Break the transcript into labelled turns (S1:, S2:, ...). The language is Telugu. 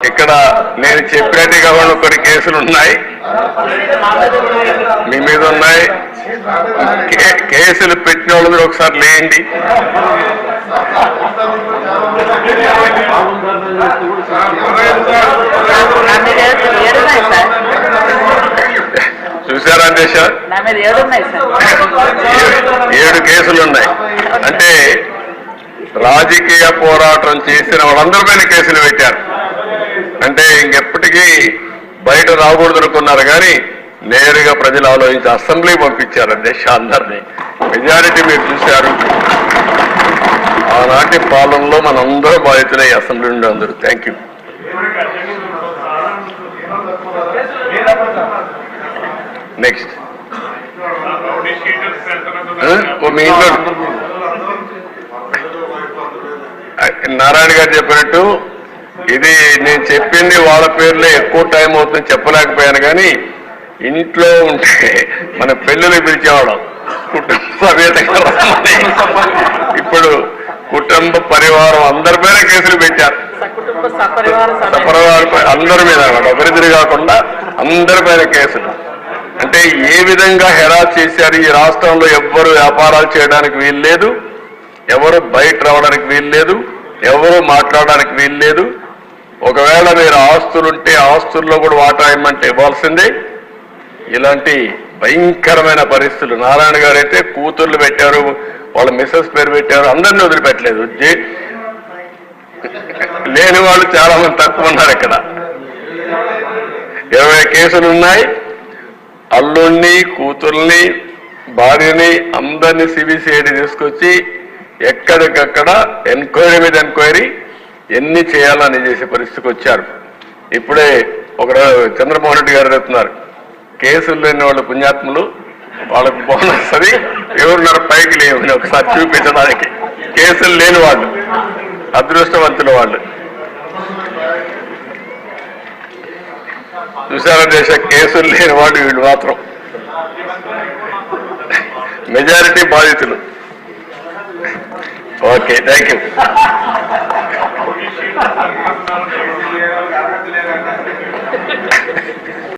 S1: ఇక్కడ నేను చెప్పినట్టుగా కొన్ని కేసులు ఉన్నాయి, మీ మీద ఉన్నాయి. కేసులు పెట్టిన వాళ్ళు మీరు ఒకసారి లేండి. చూసారా దేశ 7 కేసులు ఉన్నాయి. అంటే రాజకీయ పోరాటం చేసిన వాళ్ళందరిపైన కేసులు పెట్టారు. అంటే ఇంకెప్పటికీ బయట రాకూడదు అనుకున్నారు, కానీ నేరుగా ప్రజలు ఆలోచించి అసెంబ్లీ పంపించారు దేశ అందరినీ. మెజారిటీ మీరు చూశారు. ఆనాటి పాలనలో మనందరూ బాధితులే అసెంబ్లీ నుండి అందరూ. Thank you. నెక్స్ట్ మీ ఇంట్లో నారాయణ గారు చెప్పినట్టు ఇది నేను చెప్పింది వాళ్ళ పేర్లే ఎక్కువ టైం అవుతుంది చెప్పలేకపోయాను, కానీ ఇంట్లో ఉంటే మన పెళ్ళిళ్ళు పిలిచేవాళ్ళం కుటుంబ సమేతంగా. ఇప్పుడు కుటుంబ పరివారం అందరిపైన కేసులు పెట్టారు. సపరివారం అందరి మీద ఒకరిద్దరు కాకుండా అందరిపైన కేసులు. అంటే ఏ విధంగా హెరాస్ చేశారు. ఈ రాష్ట్రంలో ఎవ్వరు వ్యాపారాలు చేయడానికి వీలు లేదు, ఎవరు బయట రావడానికి వీలు లేదు, ఎవరు మాట్లాడడానికి వీలు లేదు. ఒకవేళ మీరు ఆస్తులుంటే ఆస్తుల్లో కూడా వాటా ఇమ్మంటే ఇవ్వాల్సిందే. ఇలాంటి భయంకరమైన పరిస్థితులు. నారాయణ గారు అయితే కూతుర్లు పెట్టారు, వాళ్ళ మిస్సెస్ పేరు పెట్టారు, అందరినీ వదిలిపెట్టలేదు. లేని వాళ్ళు చాలా మంది తక్కువ ఉన్నారు. ఇక్కడ 20 కేసులు ఉన్నాయి. అల్లుణ్ణి, కూతుర్ని, భార్యని అందరినీ సిబిసిఐడి తీసుకొచ్చి ఎక్కడికక్కడ ఎంక్వైరీ మీద ఎంక్వైరీ ఎన్ని చేయాలని చేసే పరిస్థితికి వచ్చారు. ఇప్పుడే ఒక చంద్రమోహన్ రెడ్డి గారు చెప్తున్నారు, కేసులు లేని వాళ్ళు పుణ్యాత్ములు, వాళ్ళకు బోనస్ అది ఎవరున్నారు పైకి లేవని ఒకసారి చూపించడానికి. కేసులు లేని వాళ్ళు అదృష్టవంతుల వాళ్ళు. చూసారా దేశ కేసులు లేని వాళ్ళు వీళ్ళు మాత్రం మెజారిటీ బాధితులు. Okay, thank you.